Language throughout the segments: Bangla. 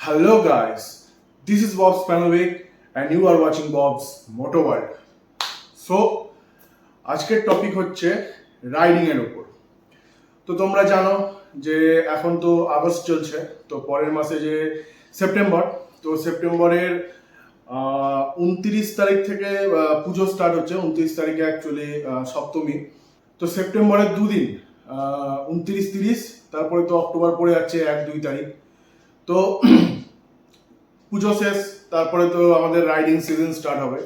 Hello guys, this is Bob Spanovic and you are watching Bob's Moto World. So, আজকের টপিক হচ্ছে রাইডিং এর উপর। তো তোমরা জানো যে এখন তো আগস্ট চলছে, তো পরের মাসে যে সেপ্টেম্বর, তো সেপ্টেম্বরের 29 তারিখ থেকে পুজো স্টার্ট হচ্ছে। 29 তারিখে অ্যাকচুয়ালি সপ্তমী। তো সেপ্টেম্বরের দুদিন 29-30, তারপরে তো অক্টোবর পড়ে যাচ্ছে 1-2 তারিখ। তো পুজো শেষ, তারপরে তো আমাদের রাইডিং সিজন স্টার্ট হবে।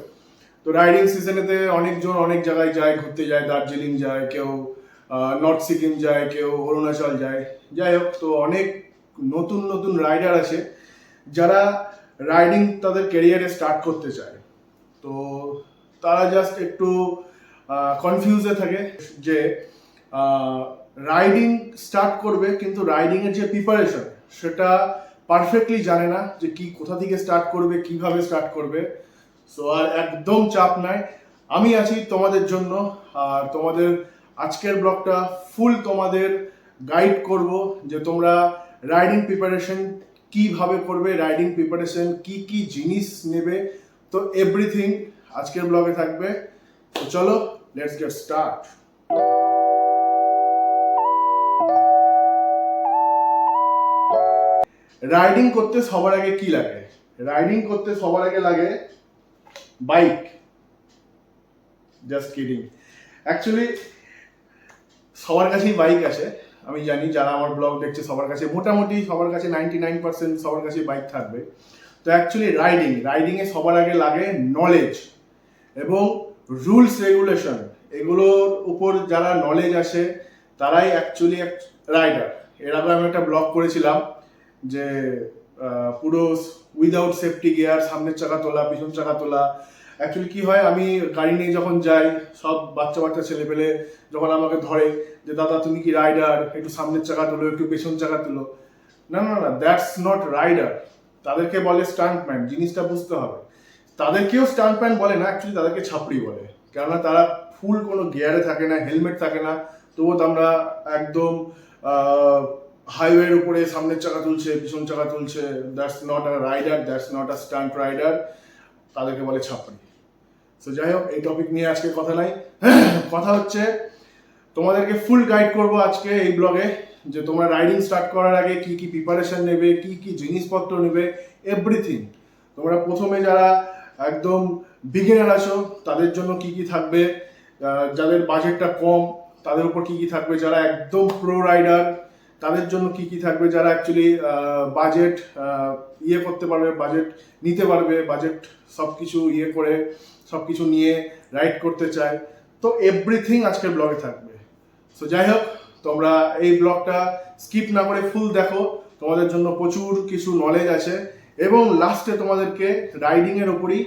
তো রাইডিং সিজনেতে অনেকজন অনেক জায়গায় যায়, ঘুরতে যায়, দার্জিলিং যায়, কেউ নর্থ সিকিম যায়, কেউ অরুণাচল যায়। যাই হোক, তো অনেক নতুন নতুন রাইডার আছে যারা রাইডিং তাদের ক্যারিয়ারে স্টার্ট করতে চায়। তো তারা জাস্ট একটু কনফিউজে থাকে যে রাইডিং স্টার্ট করবে, কিন্তু রাইডিংয়ের যে প্রিপারেশন সেটা পারফেক্টলি জানে না যে কি কোথা থেকে স্টার্ট করবে, কিভাবে স্টার্ট করবে। সো আর একদম চাপ নাই, আমি আছি তোমাদের জন্য। আর তোমাদের আজকের ব্লগটা ফুল তোমাদের গাইড করব যে তোমরা রাইডিং প্রিপারেশন কিভাবে করবে, রাইডিং প্রিপারেশন কি কি জিনিস নেবে, তো এভরিথিং আজকের ব্লগে থাকবে। তো চলো, লেটস গেট স্টার্ট। রাইডিং করতে সবার আগে কি লাগে? রাইডিং করতে সবার আগে লাগে বাইক। Just kidding. অ্যাকচুয়ালি সবার কাছেই বাইক আছে, আমি জানি। যারা আমার ব্লগ দেখছে সবার কাছে, মোটামুটি সবার কাছে 99% সবার কাছে বাইক থাকবে। তো অ্যাকচুয়ালি রাইডিংয়ে সবার আগে লাগে নলেজ এবং রুলস রেগুলেশন। এগুলোর উপর যারা নলেজ আসে তারাই অ্যাকচুয়ালি রাইডার। এর আগে আমি একটা ব্লগ করেছিলাম যে পুরো উইদাউট সেফটি গিয়ার, সামনের চাকা তোলা, পিছন চাকা তোলা। অ্যাকচুয়ালি কি হয়, আমি গাড়ি নিয়ে যখন যাই, সব বাচ্চা বাচ্চা ছেলেপেলে যখন আমাকে ধরে যে দাদা তুমি কি রাইডার, একটু সামনের চাকা তোলো, একটু পেছন চাকা তোলো। না না না, দ্যাটস নট রাইডার, তাদেরকে বলে স্টান্টম্যান। জিনিসটা বুঝতে হবে, তাদেরকেও স্টান্টম্যান বলে না, অ্যাকচুয়ালি তাদেরকে ছাপড়ি বলে। কেননা তারা ফুল কোনো গিয়ারে থাকে না, হেলমেট থাকে না, তবুও আমরা একদম হাইওয়ের উপরে সামনের চাকা তুলছে, পিছন চাকা তুলছে। That's not a rider, that's not a stunt rider, তাদেরকে বলে ছাপড়ি। সো যাই হোক, এই টপিক নিয়ে আজকে কথা নাই। কথা হচ্ছে তোমাদেরকে ফুল গাইড করব আজকে এই ব্লগে যে তোমরা রাইডিং স্টার্ট করার আগে কি কি প্রিপারেশন নেবে, কি কি জিনিসপত্র নেবে, এভরিথিং। তোমরা প্রথমে যারা একদম বিগিনার আছো তাদের জন্য কি কি থাকবে, যাদের বাজেটটা কম তাদের উপর কি কি থাকবে, যারা একদম প্রো রাইডার তাদের জন্য কি কি থাকবে, যারা অ্যাকচুয়ালি বাজেট ইয়ে করতে পারবে, বাজেট নিতে পারবে, বাজেট সব কিছু ইয়ে করে সব কিছু নিয়ে রাইড করতে চায়। তো এভরিথিং আজকের ব্লগে থাকবে। সো যাই হোক, তোমরা এই ব্লগটা স্কিপ না করে ফুল দেখো, তোমাদের জন্য প্রচুর কিছু নলেজ আছে। এবং লাস্টে তোমাদেরকে রাইডিংয়ের ওপরই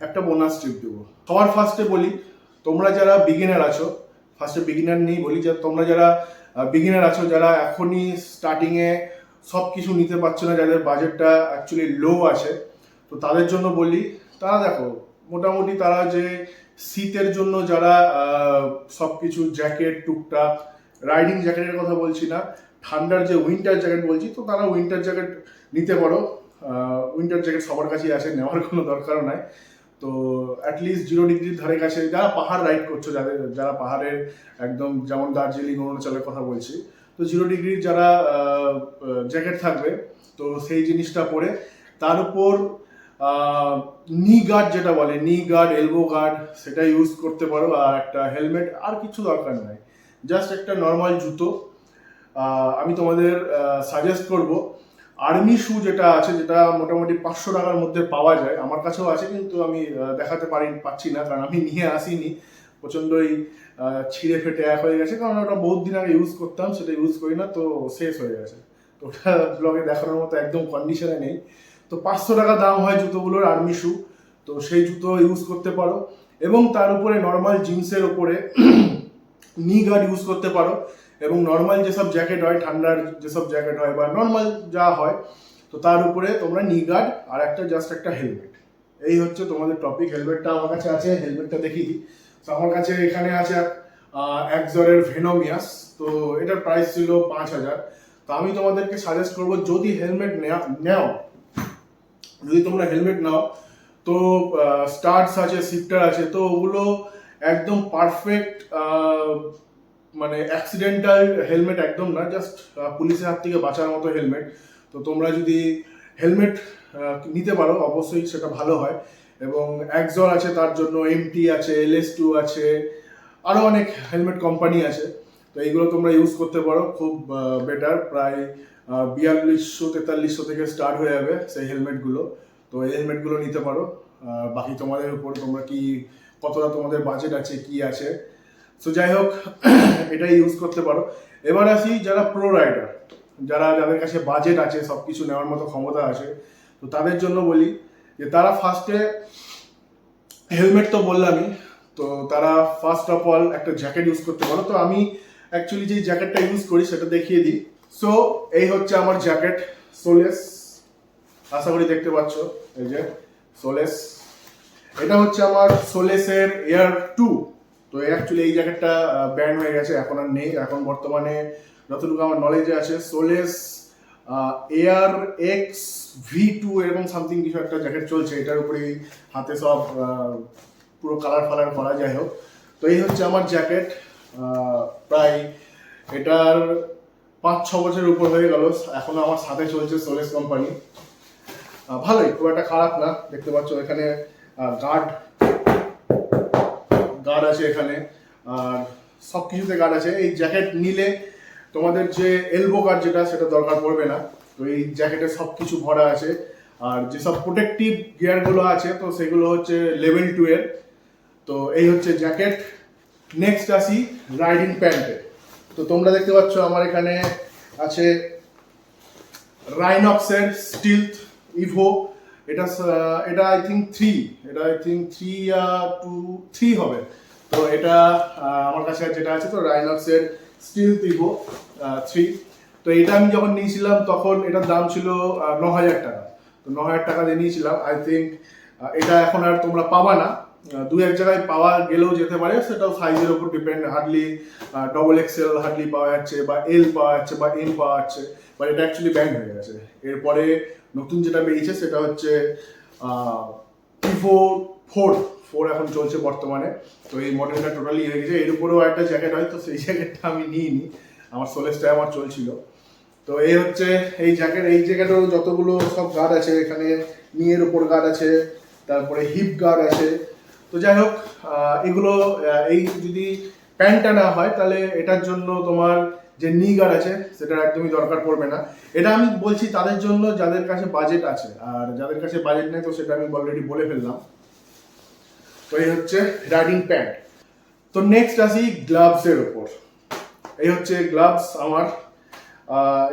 একটা বোনাস ট্রিপ দেবো। সবার ফার্স্টে বলি, তোমরা যারা বিগিনার আছো, ফার্স্টে বিগিনার নিয়ে বলি, যে তোমরা যারা বিগিনার আছো, যারা এখনই স্টার্টিংয়ে সব কিছু নিতে পারছো না, যাদের বাজেটটা অ্যাকচুয়ালি লো আছে, তো তাদের জন্য বলি, তারা দেখো মোটামুটি তারা যে শীতের জন্য যারা সব কিছু জ্যাকেট, টুকটাক রাইডিং জ্যাকেটের কথা বলছি না, ঠান্ডার যে উইন্টার জ্যাকেট বলছি, তো তারা উইন্টার জ্যাকেট নিতে পারো। উইন্টার জ্যাকেট সবার কাছেই আছে, নেওয়ার কোনো দরকারও নাই। তো অ্যাটলিস্ট 0 ডিগ্রির ধারে কাছে যারা পাহাড় রাইড করছো, যারা পাহাড়ের একদম, যেমন দার্জিলিং, অরুণাচলের কথা বলছি, তো 0 ডিগ্রির যারা জ্যাকেট থাকবে, তো সেই জিনিসটা পরে তার উপর নি গার্ড, যেটা বলে নি গার্ড, এলবো গার্ড, সেটা ইউজ করতে পারো। আর একটা হেলমেট, আর কিছু দরকার নাই, জাস্ট একটা নর্মাল জুতো। আমি তোমাদের সাজেস্ট করব আর্মি শু যেটা আছে, যেটা মোটামুটি 500 টাকার মধ্যে পাওয়া যায়। আমার কাছেও আছে, কিন্তু আমি দেখাতে পাচ্ছি না, কারণ আমি নিয়ে আসিনি। প্রচণ্ডই ছিঁড়ে ফেটে এক হয়ে গেছে, কারণ ওটা বহুত দিন আগে ইউজ করতাম, সেটা ইউজ করি না, তো শেষ হয়ে গেছে। তো ওটা ব্লগে দেখানোর মতো একদম কন্ডিশনে নেই। তো 500 টাকা দাম হয় জুতোগুলোর, আর্মি শু। তো সেই জুতো ইউজ করতে পারো, এবং তার উপরে নর্মাল জিন্সের উপরে নি গার্ড ইউজ করতে পারো। এবং নর্মাল যেসব জ্যাকেট হয়, ঠান্ডার যেসব জ্যাকেট হয় বা নর্মাল যা হয়, তো তার উপরে তোমরা নি গার্ড আর একটা জাস্ট একটা হেলমেট। এই হচ্ছে তোমাদের টপিক। হেলমেটটা আমার কাছে আছে, হেলমেটটা দেখি। তো আমার কাছে এখানে আছে একজরের ভেনোমিয়াস। তো এটার প্রাইস ছিল 5000। তো আমি তোমাদেরকে সাজেস্ট করবো, যদি হেলমেট নেও যদি তোমরা হেলমেট নাও তো স্টার্টস আছে, শিফটার আছে, তো ওগুলো একদম পারফেক্ট, মানে অ্যাক্সিডেন্টাল হেলমেট একদম না, জাস্ট পুলিশের হাত থেকে বাঁচার মতো হেলমেট। তো তোমরা যদি হেলমেট নিতে পারো অবশ্যই সেটা ভালো হয়। এবং একজর আছে, তার জন্য এমটি আছে, LS2 আছে, আরও অনেক হেলমেট কোম্পানি আছে। তো এইগুলো তোমরা ইউজ করতে পারো, খুব বেটার। প্রায় 4200-4300 থেকে স্টার্ট হয়ে যাবে সেই হেলমেটগুলো। তো এই হেলমেটগুলো নিতে পারো। বাকি তোমাদের উপর, তোমরা কি কতটা তোমাদের বাজেট আছে, কি আছে। সো যাই হোক, এটাই ইউজ করতে পারো। এবার আসি যারা প্রো রাইডার, যাদের কাছে বাজেট আছে, সব কিছু নেওয়ার মতো ক্ষমতা আছে, তো তাদের জন্য বলি যে তারা ফার্স্টে হেলমেট তো বললামই, তো তারা ফার্স্ট অফ অল একটা জ্যাকেট ইউজ করতে পারো। তো আমি অ্যাকচুয়ালি যে জ্যাকেটটা ইউজ করি সেটা দেখিয়ে দিই। সো এই হচ্ছে আমার জ্যাকেট, সোলেস, আশা করি দেখতে পাচ্ছ, এই যে সোলেস। এটা হচ্ছে আমার সোলেসের এয়ার 2। তো অ্যাকচুয়ালি এই জ্যাকেটটা ব্যান্ড হয়ে গেছে, এখন আর নেই। এখন বর্তমানে যতটুকু আমার নলেজে আছে সোলেস এয়ার XV2 এরকম সামথিং কিছু একটা জ্যাকেট চলছে। এটার উপরে হাতে সব পুরো কালার ফালার করা, যাই হোক। তো এই হচ্ছে আমার জ্যাকেট, প্রায় এটার 5-6 বছরের উপর হয়ে গেল, এখনো আমার সাথে চলছে সোলেস কোম্পানি। ভালোই, খুব একটা খারাপ না। দেখতে পাচ্ছ এখানে গার্ড আছে এখানে, আর সব কিছুতে গার্ড আছে। এই জ্যাকেট নিলে তোমাদের যে এলবো গার্ড যেটা, সেটা দরকার পড়বে না। তো এই জ্যাকেটে সব কিছু ভরা আছে। আর যেসব প্রোটেক্টিভ গিয়ারগুলো আছে, তো সেগুলো হচ্ছে লেভেল 2 এর। তো এই হচ্ছে জ্যাকেট। নেক্সট আসি রাইডিং প্যান্টে। তো তোমরা দেখতে পাচ্ছ আমার এখানে আছে রাইনক্সের স্টিলথ ইভো। এটা আই থিঙ্ক 3 হবে। তো এটা আমার কাছে যেটা আছে, তো রাইনক্সের স্টিলথ ইভো 3। তো এটা আমি যখন নিয়েছিলাম তখন এটার দাম ছিল 9,000 টাকা। তো 9,000 টাকা দিয়ে নিয়েছিলাম। আই থিঙ্ক এটা এখন আর তোমরা পাবা না, দু এক জায়গায় পাওয়া গেলেও যেতে পারে, সেটাও সাইজের উপর ডিপেন্ড। হার্ডলি XXL হার্ডলি পাওয়া যাচ্ছে, বা L পাওয়া যাচ্ছে, বা M পাওয়া যাচ্ছে। বাট এটা অ্যাকচুয়ালি ব্যান্ড হয়ে গেছে। এরপরে নতুন যেটা বেরিয়েছে সেটা হচ্ছে ইভো 4 এখন চলছে বর্তমানে। তো এই মডেলটা টোটালি হয়ে গেছে। এর উপরেও একটা জ্যাকেট হয়, তো সেই জ্যাকেটটা আমি নিইনি, আমার সোলেসটাই আমার চলছিল। তো এই হচ্ছে এই জ্যাকেট। এই জ্যাকেটেরও যতগুলো সব গার্ড আছে, এখানে নিয়ের উপর গার্ড আছে, তারপরে হিপ গার্ড আছে। তো যাই হোক, এগুলো এই যদি প্যান্টটা না হয়, তাহলে এটার জন্য তোমার যে নি গার্ড আছে সেটা একদমই দরকার পড়বে না। এটা আমি বলছি তাদের জন্য যাদের কাছে বাজেট আছে, আর যাদের কাছে বাজেট নেই তো সেটা আমি অলরেডি বলে ফেললাম। তো এই হচ্ছে রাইডিং প্যান্ট। তো নেক্সট আসি গ্লাভসের উপর। এই হচ্ছে গ্লাভস আমার।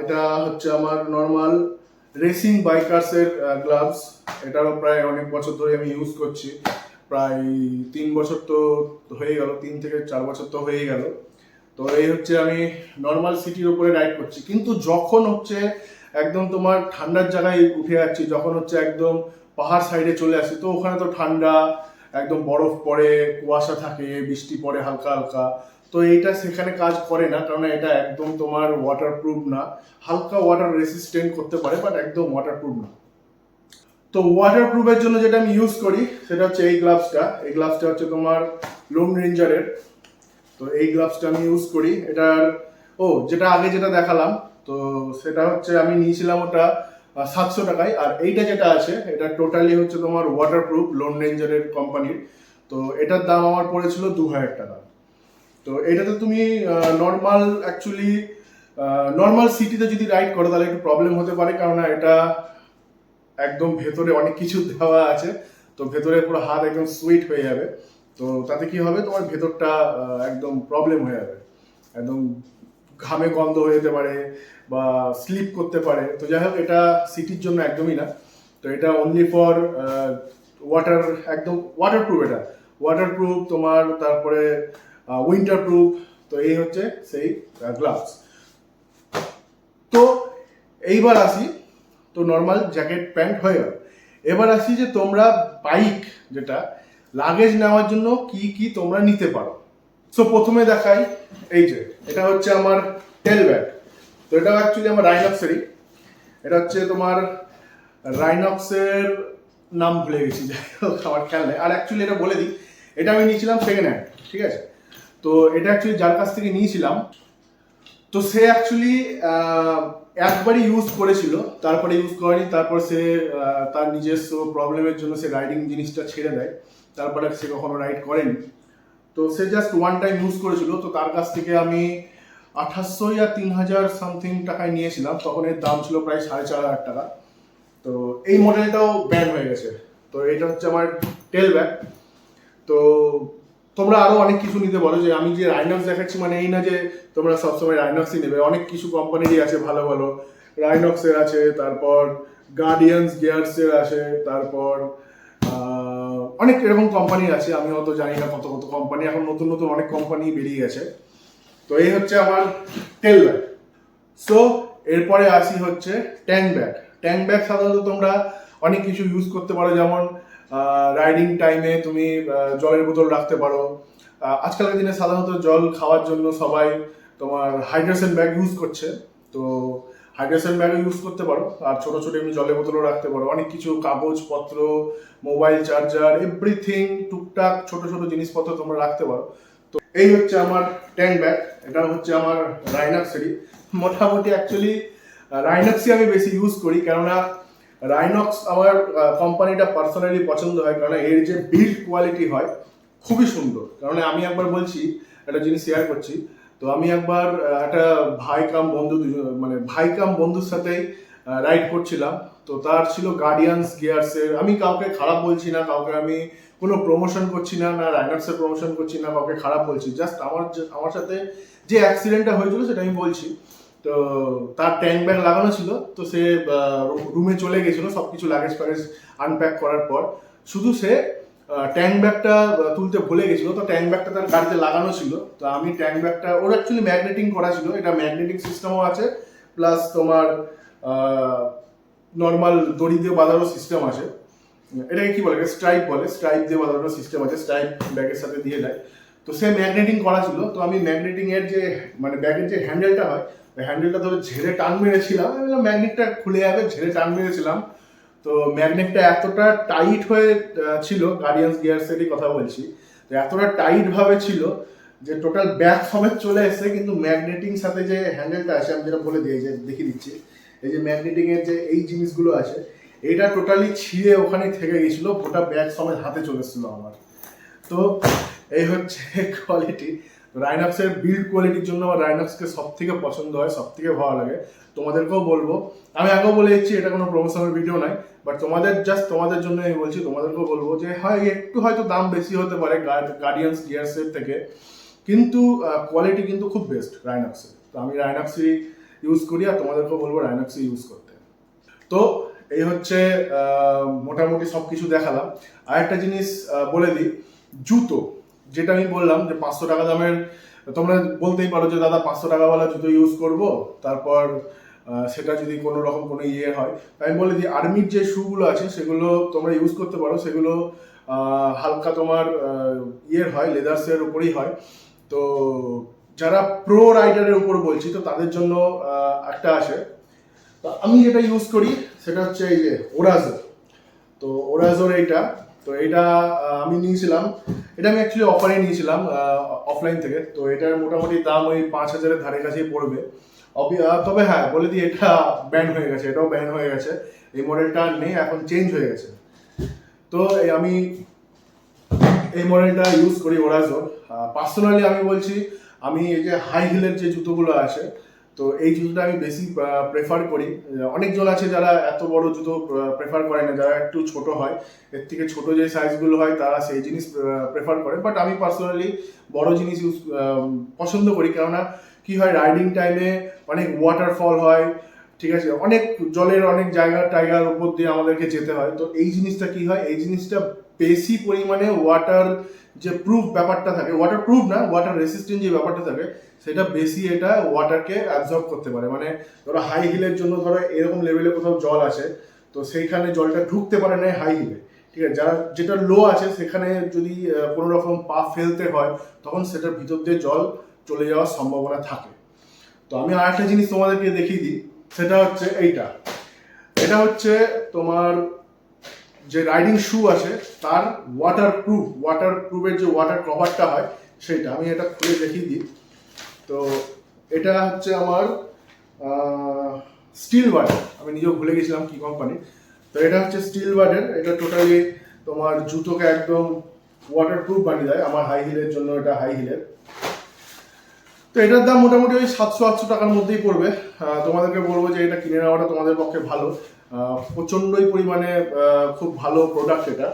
এটা হচ্ছে আমার নর্মাল রেসিং বাইকার্সের গ্লাভস। এটারও প্রায় অনেক বছর ধরে আমি ইউজ করছি, প্রায় 3 বছর তো হয়ে গেল, 3 থেকে 4 বছর তো হয়ে গেল। তো এই হচ্ছে আমি নর্মাল সিটির উপরে রাইড করছি। কিন্তু যখন হচ্ছে একদম তোমার ঠান্ডার জায়গায় উঠে যাচ্ছি, যখন হচ্ছে একদম পাহাড় সাইডে চলে আসি, তো ওখানে তো ঠান্ডা, একদম বরফ পড়ে, কুয়াশা থাকে, বৃষ্টি পড়ে হালকা হালকা। তো এইটা সেখানে কাজ করে না, কারণ এটা একদম তোমার ওয়াটারপ্রুফ না। হালকা ওয়াটার রেসিস্টেন্ট করতে পারে, বাট একদম ওয়াটারপ্রুফ না। তো ওয়াটারপ্রুফের জন্য যেটা আমি ইউজ করি সেটা হচ্ছে এই গ্লাভসটা। এই গ্লাভসটা হচ্ছে তোমার লোন রেঞ্জারের। তো এই গ্লাভসটা আমি ইউজ করি। এটার যেটা আগে যেটা দেখালাম, তো সেটা হচ্ছে আমি নিয়েছিলাম ওটা 700 টাকায়। আর এইটা যেটা আছে, এটা টোটালি হচ্ছে তোমার ওয়াটারপ্রুফ, লোন রেঞ্জারের কোম্পানির। তো এটার দাম আমার পড়েছিল 2,000 টাকা। তো এটাতে তুমি নর্মাল সিটিতে যদি রাইড করো তাহলে একটু প্রবলেম হতে পারে, কারণ এটা একদম ভেতরে অনেক কিছু দেওয়া আছে। তো ভেতরে পুরো হাত একদম সুইট হয়ে যাবে। তো তাতে কি হবে, তোমার ভেতরটা একদম প্রবলেম হয়ে যাবে, একদম ঘামে গন্ধ হয়ে যেতে পারে, বা স্লিপ করতে পারে। তো যাই হোক, এটা সিটির জন্য একদমই না। তো এটা অনলি ফর ওয়াটার, একদম ওয়াটারপ্রুফ। এটা ওয়াটারপ্রুফ তোমার, তারপরে উইন্টার প্রুফ। তো এই হচ্ছে সেই গ্লাভস। তো এইবার আসি, তো নর্মাল জ্যাকেট প্যান্ট হয়ে গেল। এবার আসি যে তোমরা বাইক যেটা লাগেজ নেওয়ার জন্য কি কি তোমরা নিতে পারো। সো প্রথমে দেখাই, এই যে এটা হচ্ছে আমার টেল ব্যাগ। তো এটা অ্যাকচুয়ালি আমার রাইনক্সেরই। এটা হচ্ছে তোমার রাইনক্সের নাম ভুলে গেছি, যাই হোক আমার খেয়াল নেই। আর অ্যাকচুয়ালি এটা বলে দিই, এটা আমি নিয়েছিলাম সেকেন্ড হ্যান্ড, ঠিক আছে। তো এটা অ্যাকচুয়ালি যার কাছ থেকে নিয়েছিলাম, তো সে অ্যাকচুয়ালি একবারই ইউজ করেছিল, তারপরে ইউজ করেনি, তারপর সে তার নিজস্ব প্রবলেমের জন্য সে রাইডিং জিনিসটা ছেড়ে দেয়, তারপরে সে কখনো রাইড করেনি। তো সে জাস্ট ওয়ান টাইম ইউজ করেছিল। তো তার কাছ থেকে আমি 2800 या 3000 সামথিং টাকায় নিয়েছিলাম, তখন এর দাম ছিল প্রায় 4500 টাকা। তো এই মডেলটাও ব্যান হয়ে গেছে। তো এটা হচ্ছে আমার টেল ব্যাগ। তো তোমরা আরো অনেক কিছু নিতে পারো, যে আমি যে রাইনক্স দেখাচ্ছি মানে এই না যে তোমরা সবসময় রাইনক্সই নেবে, অনেক কিছু কোম্পানিরই আছে ভালো ভালো। রাইনক্সের আছে, তারপর গার্ডিয়ান্স গিয়ার্সের আছে, তারপর অনেক এরকম কোম্পানি আছে, আমি অত জানি না কত কত কোম্পানি, এখন নতুন নতুন অনেক কোম্পানি বেরিয়ে গেছে। তো এই হচ্ছে আমার টেল ব্যাগ। সো এরপরে আসি হচ্ছে ট্যাঙ্ক ব্যাগ। ট্যাঙ্ক ব্যাগ সাধারণত তোমরা অনেক কিছু ইউজ করতে পারো, যেমন রাইডিং টাইমে তুমি জলের বোতল রাখতে পারো। আজকালকার দিনে সাধারণত জল খাওয়ার জন্য সবাই তোমার হাইড্রেশন ব্যাগ ইউজ করছে, তো হাইড্রেশন ব্যাগও ইউজ করতে পারো। আর ছোটো ছোটো এমনি জলের বোতলও রাখতে পারো, অনেক কিছু কাগজপত্র, মোবাইল চার্জার, এভরিথিং টুকটাক ছোটো ছোটো জিনিসপত্র তোমরা রাখতে পারো। তো এই হচ্ছে আমার ট্যাঙ্ক ব্যাগ। এটা হচ্ছে আমার রাইনক্সেরই। মোটামুটি অ্যাকচুয়ালি রাইনক্সই আমি বেশি ইউজ করি, কেননা রাইনক্স আমার কোম্পানিটা পার্সোনালি পছন্দ হয়, কারণ এর যে বিল্ড কোয়ালিটি হয় খুবই সুন্দর। কারণ আমি একবার বলছি, একটা জিনিস শেয়ার করছি। তো আমি একবার একটা ভাই কাম বন্ধুর সাথেই রাইড করছিলাম। তো তার ছিল গার্ডিয়ান্স গিয়ার্সের। আমি কাউকে খারাপ বলছি না, কাউকে আমি কোনো প্রমোশন করছি না, না রাইডার্সের প্রমোশন করছি না, কাউকে খারাপ বলছি, জাস্ট আমার সাথে যে অ্যাক্সিডেন্টটা হয়েছিল সেটা আমি বলছি। তো তার ট্যাঙ্ক ব্যাগ লাগানো ছিল, তো সে রুমে চলে গেছিলো সব কিছু লাগেজ ফ্যাগেজ আনপ্যাক করার পর। শুধু সে ট্যাঙ্ক ব্যাগটা তুলতে ভুলে গেছিলো। তো ট্যাঙ্ক ব্যাগটা তার গাড়িতে লাগানো ছিল। তো আমি ট্যাঙ্ক ব্যাগটা, ওর অ্যাকচুয়ালি ম্যাগনেটিং করা ছিল, এটা ম্যাগনেটিক সিস্টেমও আছে, প্লাস তোমার নর্মাল দড়ি দিয়ে বাঁধারও সিস্টেম আছে। এটাকে কি বলে, স্ট্রাইপ বলে, স্ট্রাইপ দিয়ে বাঁধানোর সিস্টেম আছে, স্ট্রাইপ ব্যাগের সাথে দিয়ে দেয়। তো সে ম্যাগনেটিং করা ছিল। তো আমি ম্যাগনেটিং এর যে ব্যাগের যে হ্যান্ডেলটা হয়, ওই হ্যান্ডেলটা ধরে ঝেড়ে টান মেরেছিলাম। আমি বললাম ম্যাগনেটটা খুলে যাবে, ঝেড়ে টান মেরেছিলাম। তো ম্যাগনেটটা এতটা টাইট হয়ে ছিল, গার্ডিয়ান্স গিয়ার্সেরই কথা বলছি, তো এতটা টাইট ভাবে ছিল যে টোটাল ব্যাগ সমেত চলে এসেছে। কিন্তু ম্যাগনেটিং সাথে যে হ্যান্ডেলটা আছে, আমি যেটা বলে দিই, যে দেখিয়ে দিচ্ছি, এই যে ম্যাগনেটিং এর যে এই জিনিসগুলো আছে, এটা টোটালি ছিঁড়ে ওখানে থেকে গেছিল, গোটা ব্যাগ সমেত হাতে চলে এসেছিল আমার। তো এই হচ্ছে কোয়ালিটি। রাইনক্সের বিল্ড কোয়ালিটির জন্য আমার রাইনক্সকে সব থেকে পছন্দ হয়, সব থেকে ভালো লাগে। তোমাদেরকেও বলবো, আমি আগেও বলে দিচ্ছি, এটা কোনো প্রমোশনাল ভিডিও নয়, বাট তোমাদের জন্য আমি বলছি, তোমাদেরকেও বলবো যে হয় একটু হয়তো দাম বেশি হতে পারে গার্ডিয়ান্স গিয়ার্সের থেকে, কিন্তু কোয়ালিটি কিন্তু খুব বেস্ট রাইনক্সের। তো আমি রাইনক্সই ইউজ করি, আর তোমাদেরকেও বলবো রাইনক্সই ইউজ করতে। তো এই হচ্ছে মোটামুটি সব কিছু দেখালাম। আর একটা জিনিস বলে দিই, জুতো, যেটা আমি বললাম যে 500 টাকা দামের, তোমরা বলতেই পারো যে দাদা 500 টাকাওয়ালা জুতো ইউজ করব, তারপর সেটা যদি কোনো রকম কোনো ইয়ে হয়। আমি বলে দিই, আর্মির যে শুগুলো আছে সেগুলো তোমরা ইউজ করতে পারো। সেগুলো হালকা তোমার ইয়ের হয়, লেদার্সের উপরেই হয়। তো যারা প্রো রাইডারের উপর বলছি, তো তাদের জন্য একটা আছে। তো আমি যেটা ইউজ করি সেটা হচ্ছে এই যে ওরাজোর। তো ওরাজোর এইটা, তো এইটা আমি নিয়েছিলাম, এটা আমি অ্যাকচুয়ালি অফারে নিয়েছিলাম অফলাইন থেকে। তো এটার মোটামুটি দাম ওই 5000-এর ধারে কাছেই পড়বে। তবে হ্যাঁ বলে দিই, এটা ব্যান হয়ে গেছে, এটাও ব্যান হয়ে গেছে, এই মডেলটা নেই, এখন চেঞ্জ হয়ে গেছে। তো আমি এই মডেলটা ইউজ করি ওরাজোর। পার্সোনালি আমি বলছি, আমি এই যে হাই হিলের যে জুতোগুলো আছে, তো এই জুতোটা আমি বেশি প্রেফার করি। অনেকজন আছে যারা এত বড় জুতো প্রেফার করে না, যারা একটু ছোট হয়, এর থেকে ছোট যে সাইজগুলো হয় তারা সেই জিনিস প্রেফার করে। বাট আমি পার্সোনালি বড় জিনিস পছন্দ করি, কেননা কি হয়, রাইডিং টাইমে অনেক ওয়াটারফল হয়, ঠিক আছে, অনেক জলের অনেক টাইগার উপর দিয়ে আমাদেরকে যেতে হয়। তো এই জিনিসটা কি হয়, এই জিনিসটা বেশি পরিমাণে ওয়াটার যে প্রুফ ব্যাপারটা থাকে, ওয়াটার প্রুফ না, ওয়াটার রেসিস্টেন্ট যে ব্যাপারটা থাকে, সেটা বেশি এটা ওয়াটারকে অ্যাবজর্ব করতে পারে। মানে ধরো হাই হিলের জন্য ধরো এরকম লেভেলে কোথাও জল আছে, তো সেইখানে জলটা ঢুকতে পারে না হাই হিলে, ঠিক আছে। যেটা লো আছে সেখানে যদি কোনো রকম পা ফেলতে হয়, তখন সেটার ভিতর দিয়ে জল চলে যাওয়ার সম্ভাবনা থাকে। তো আমি আরেকটা জিনিস তোমাদেরকে দেখিয়ে দিই, সেটা হচ্ছে এইটা। এটা হচ্ছে তোমার যে রাইডিং শু আছে তার ওয়াটারপ্রুফের যে ওয়াটার কভারটা হয় সেটা। আমি এটা খুলে দেখিয়ে দিই। তো এটা হচ্ছে আমার স্টিল বার্ডের, আমি নিজেও ভুলে গেছিলাম কি কোম্পানি। তো এটা হচ্ছে স্টিল বার্ডের, এটা টোটালি তোমার জুতোকে একদম ওয়াটারপ্রুফ বানিয়ে দেয়। আমার হাই হিলের জন্য এটা হাই হিলের। তো এটার দাম মোটামুটি ওই 700-800 টাকার মধ্যেই পড়বে। তোমাদেরকে বলবো যে এটা কিনে নেওয়াটা তোমাদের পক্ষে ভালো, প্রচণ্ডই পরিমাণে খুব ভালো প্রোডাক্ট এটা।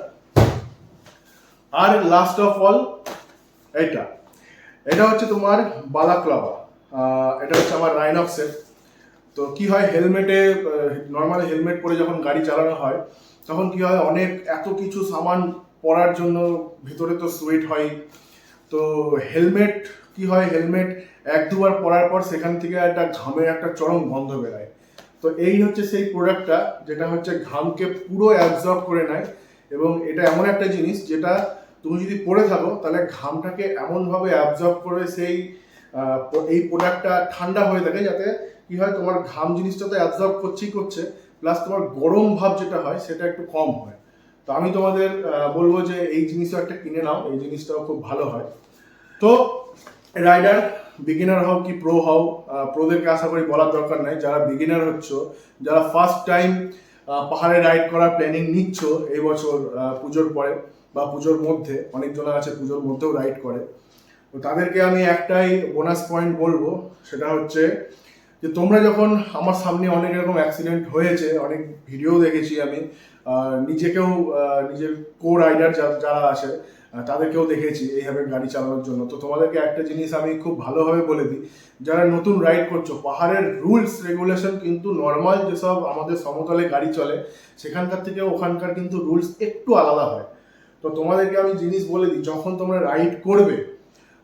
আর লাস্ট অফ অল এটা হচ্ছে তোমার বালাক্লাভা। এটা হচ্ছে আমার রাইনক্সের। তো কি হয়, নর্মাল হেলমেট পরে যখন গাড়ি চালানো হয় তখন কি হয়, অনেক এত কিছু সামান পরার জন্য ভিতরে তো সোয়েট হয়। তো হেলমেট কি হয়, হেলমেট 1-2 বার পরার পর সেখান থেকে একটা ঘামের একটা চরম গন্ধ বেরোয়। তো এই হচ্ছে সেই প্রোডাক্টটা যেটা হচ্ছে ঘামকে পুরো অ্যাবজর্ব করে নেয়। এবং এটা এমন একটা জিনিস যেটা তুমি যদি পরে থাকো তাহলে ঘামটাকে এমনভাবে অ্যাবজর্ব করে এই প্রোডাক্টটা ঠান্ডা হয়ে থাকে, যাতে কি হয় তোমার ঘাম জিনিসটা তো অ্যাবজর্ব করছে, প্লাস তোমার গরম ভাব যেটা হয় সেটা একটু কম হয়। তো আমি তোমাদের বলবো যে এই জিনিসটা একটা কিনে নাও, এই জিনিসটাও খুব ভালো হয়। তো রাইডার বিগিনার হও কি প্রো হও, প্রোদেরকে আশা করি বলার দরকার নাই। যারা বিগিনার হচ্ছ, যারা ফার্স্ট টাইম পাহাড়ে রাইড করার প্ল্যানিং নিচ্ছ এই বছর পুজোর পরে বা পুজোর মধ্যে, অনেকজন আছে পুজোর মধ্যেও রাইড করে, তো তাদেরকে আমি একটাই বোনাস পয়েন্ট বলবো, সেটা হচ্ছে যে তোমরা যখন, আমার সামনে অনেক এরকম অ্যাক্সিডেন্ট হয়েছে, অনেক ভিডিও দেখেছি আমি, নিজেকেও নিজের কো রাইডার যারা আছে তাদেরকেও দেখেছি এইভাবে গাড়ি চালানোর জন্য। তো তোমাদেরকে একটা জিনিস আমি খুব ভালোভাবে বলে দিই, যারা নতুন রাইড করছো, পাহাড়ের রুলস রেগুলেশন কিন্তু নর্মাল যেসব আমাদের সমতলে গাড়ি চলে সেখানকার থেকে ওখানকার কিন্তু রুলস একটু আলাদা হয়। তো তোমাদেরকে আমি জিনিস বলে দিই, যখন তোমরা রাইড করবে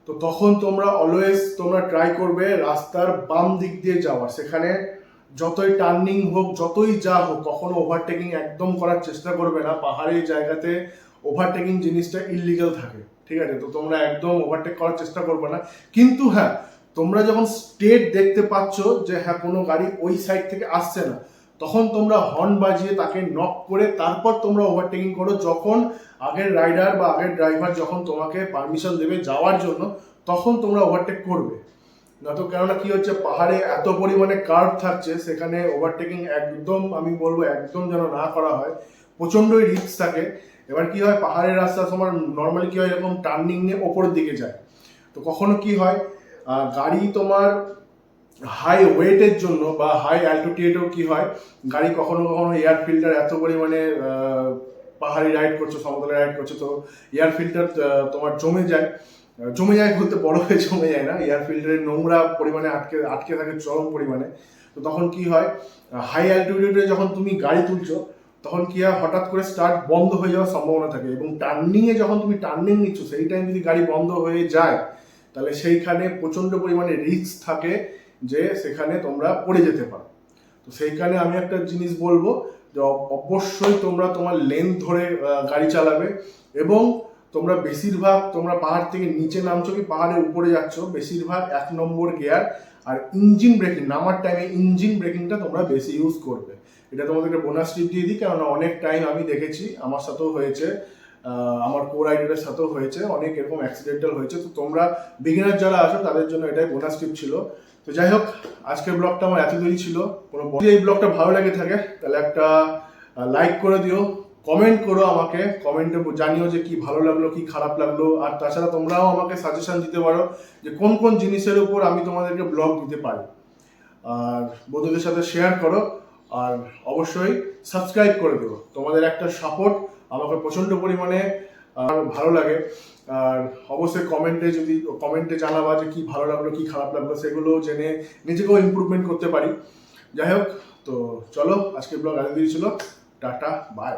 তো তখন তোমরা অলওয়েজ ট্রাই করবে রাস্তার বাম দিক দিয়ে যাওয়ার। সেখানে যতই টার্নিং হোক, যতই যা হোক, কখনো ওভারটেকিং একদম করার চেষ্টা করবে না। পাহাড়ি জায়গাতে ওভারটেকিং জিনিসটা ইললিগাল থাকে, ঠিক আছে? তো তোমরা একদম ওভারটেক করার চেষ্টা করবে না। কিন্তু হ্যাঁ, তোমরা যখন স্টেট দেখতে পাচ্ছ যে হ্যাঁ কোনো গাড়ি ওই সাইড থেকে আসছে না, তখন তোমরা হর্ন বাজিয়ে তাকে নক করে তারপর তোমরা ওভারটেকিং করো। যখন আগের রাইডার বা আগের ড্রাইভার যখন তোমাকে পারমিশন দেবে যাওয়ার জন্য, তখন তোমরা ওভারটেক করবে না। তো কেননা কি হচ্ছে, পাহাড়ে এত পরিমাণে কার্ভ থাকছে, সেখানে ওভারটেকিং একদম, আমি বলবো একদম যেন না করা হয়, প্রচণ্ডই রিস্ক থাকে। এবার কি হয়, পাহাড়ের রাস্তা তোমার নর্মালি কি হয়, এরকম টার্নিং নিয়ে ওপরের দিকে যায়। তো কখনো কি হয়, গাড়ি তোমার হাই ওয়েটের জন্য বা হাই অ্যালটিটিউডেও কি হয়, গাড়ি কখনো কখনো এয়ার ফিল্টার এত পরিমাণে, পাহাড়ি রাইড করছো, সমতলে রাইড করছো, তো এয়ার ফিল্টার তোমার জমে যায় বলতে বড় হয়ে জমে যায় না, এয়ার ফিল্টারের নোংরা পরিমাণে আটকে থাকে চরম পরিমাণে। তো তখন কি হয়, হাই অ্যালটিটিউডে যখন তুমি গাড়ি তুলছো তখন কি হয়, হঠাৎ করে স্টার্ট বন্ধ হয়ে যাওয়ার সম্ভাবনা থাকে। এবং টার্নিংয়ে যখন তুমি টার্নিং নিচ্ছ সেই টাইম যদি গাড়ি বন্ধ হয়ে যায়, তাহলে সেইখানে প্রচণ্ড পরিমাণে রিস্ক থাকে যে সেখানে তোমরা পড়ে যেতে পারো। তো সেইখানে আমি একটা জিনিস বলবো যে অবশ্যই তোমরা তোমার লেন ধরে গাড়ি চালাবে। এবং তোমরা পাহাড় থেকে নিচে নামছো কি পাহাড়ের উপরে যাচ্ছ, বেশিরভাগ 1 নম্বর গিয়ার আর ইঞ্জিন ব্রেকিং, নামার টাইমে ইঞ্জিন ব্রেকিংটা তোমরা বেশি ইউজ করবে। এটা তোমাদেরকে বোনাস টিপ দিয়ে দিই, কেননা অনেক টাইম আমি দেখেছি, আমার সাথেও হয়েছে, আমার কো রাইডারের সাথেও হয়েছে, অনেক এরকম অ্যাক্সিডেন্টাল হয়েছে। তো তোমরা বিগিনার যারা আছো তাদের জন্য এটাই বোনাস টিপ ছিল। তো যাই হোক, আজকের ব্লগটা আমার এতদূরই ছিল। যদি এই ব্লগটা ভালো লেগে থাকে তাহলে একটা লাইক করে দিও, কমেন্ট করো, আমাকে কমেন্টে জানিও যে কি ভালো লাগলো কি খারাপ লাগলো। আর তাছাড়া তোমরাও আমাকে সাজেশন দিতে পারো যে কোন কোন জিনিসের উপর আমি তোমাদেরকে ব্লগ দিতে পারি। আর বন্ধুদের সাথে শেয়ার করো, আর অবশ্যই সাবস্ক্রাইব করে দেবো। তোমাদের একটা সাপোর্ট আমাকে প্রচণ্ড পরিমাণে ভালো লাগে। আর অবশ্যই কমেন্টে জানাবা যে কি ভালো লাগলো কি খারাপ লাগলো, সেগুলো জেনে নিজেকেও ইমপ্রুভমেন্ট করতে পারি। যাই হোক, তো চলো, আজকের ব্লগ এতদিনই ছিল। Tata, by.